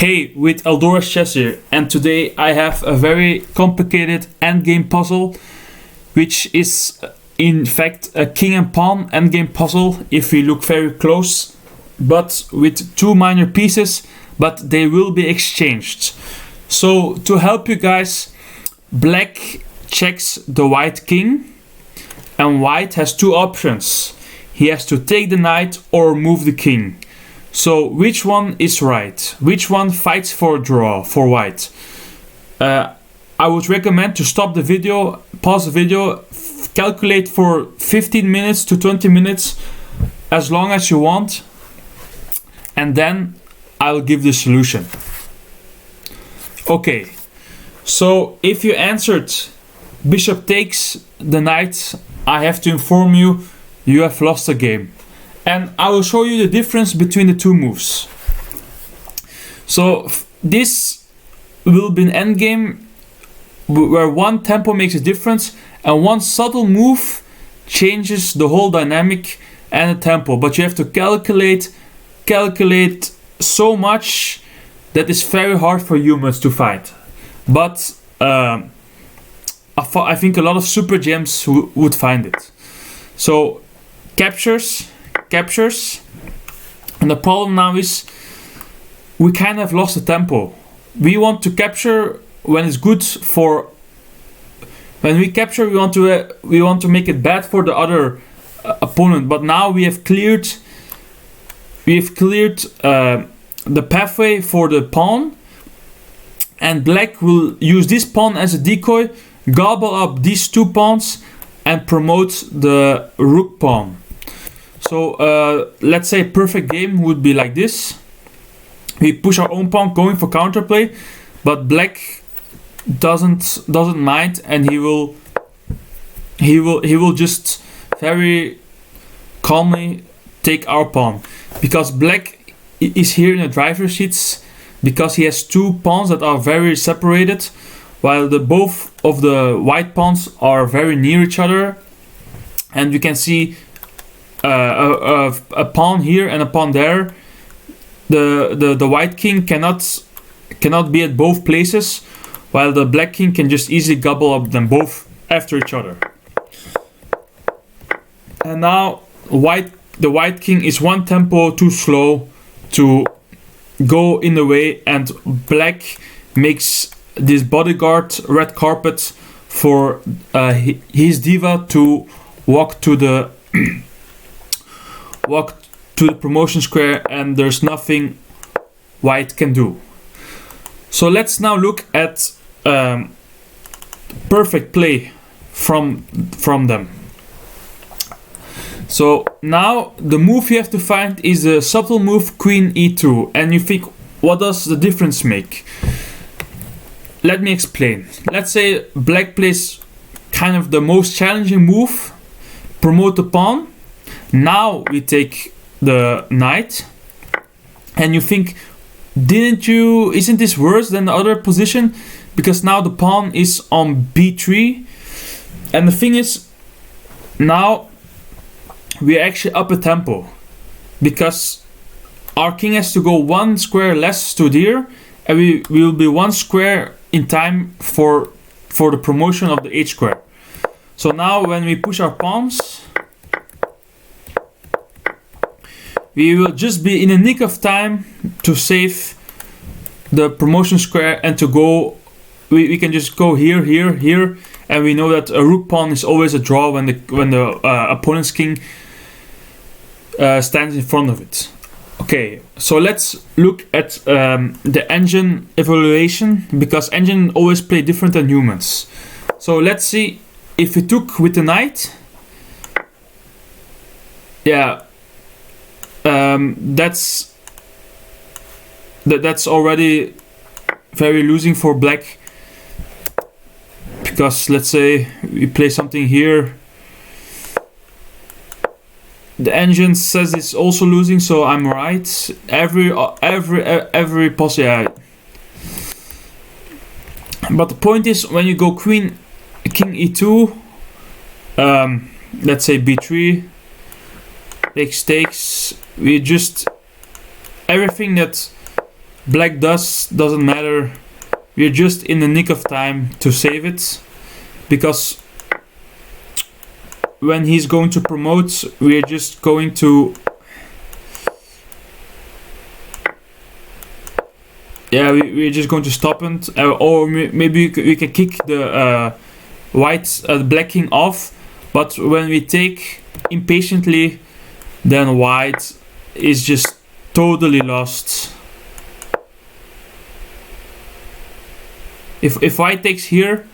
Hey, with Eldora's Chess here, and today I have a very complicated endgame puzzle, which is in fact a king and pawn endgame puzzle if we look very close, but with two minor pieces, but they will be exchanged. So to help you guys, black checks the white king, and white has two options. He has to take the knight or move the king. So which one is right? Which one fights for a draw for white? I would recommend to stop the video, pause the video, calculate for 15 minutes to 20 minutes, as long as you want, and then I'll give the solution. Okay, so if you answered bishop takes the knight, I have to inform you, you have lost the game. And I will show you the difference between the two moves. So this will be an endgame where one tempo makes a difference and one subtle move changes the whole dynamic and the tempo. But you have to calculate so much that is very hard for humans to find. But I think a lot of super gems would find it. So captures, and the problem now is we kind of lost the tempo. We want to capture when it's good for. When we capture, we want to make it bad for the other opponent. But now we have cleared the pathway for the pawn, and black will use this pawn as a decoy, gobble up these two pawns, and promote the rook pawn. So let's say a perfect game would be like this. We push our own pawn going for counterplay, but black doesn't mind, and he will just very calmly take our pawn, because black is here in the driver's seats because he has two pawns that are very separated, while both of the white pawns are very near each other, and we can see a pawn here and a pawn there. The white king cannot be at both places, while the black king can just easily gobble up them both after each other. And now the white king is one tempo too slow to go in the way, and black makes this bodyguard red carpet for his diva to walk to the promotion square, and there's nothing white can do. So let's now look at perfect play from them. So now the move you have to find is the subtle move queen e2, and you think, what does the difference make? Let me explain. Let's say black plays kind of the most challenging move, promote the pawn. Now we take the knight, and you think, isn't this worse than the other position? Because now the pawn is on b3, and the thing is, now we're actually up a tempo, because our king has to go one square less to there, and we will be one square in time for the promotion of the h square. So now when we push our pawns, we will just be in the nick of time to save the promotion square and to go. We can just go here, and we know that a rook pawn is always a draw when the opponent's king stands in front of it. Okay, so let's look at the engine evaluation, because engine always play different than humans. So let's see if we took with the knight. Yeah. That's already very losing for black, because let's say we play something here. The engine says it's also losing, so I'm right. Every possible. But the point is, when you go king e2, let's say b3, takes, we just everything that Black doesn't matter. We're just in the nick of time to save it, because when he's going to promote, we're just going to, we're just going to stop it, or maybe we can kick the black king off. But when we take impatiently, then white is just totally lost. If white takes here,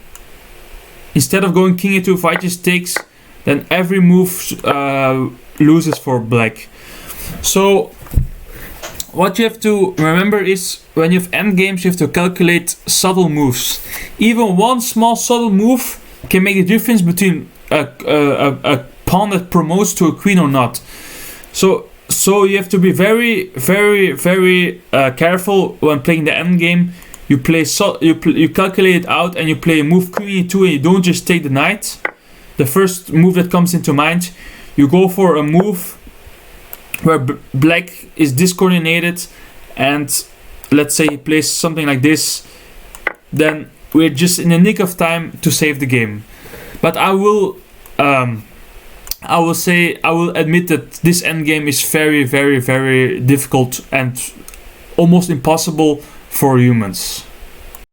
instead of going king e2, if white just takes, then every move loses for black. So what you have to remember is, when you have endgames, you have to calculate subtle moves. Even one small subtle move can make the difference between a pawn that promotes to a queen or not. So you have to be very, very, very careful when playing the endgame. You play you calculate it out, and you play a move queen e2, and you don't just take the knight. The first move that comes into mind, you go for a move where black is discoordinated, and let's say he plays something like this, then we're just in the nick of time to save the game. But I will admit that this endgame is very, very, very difficult and almost impossible for humans.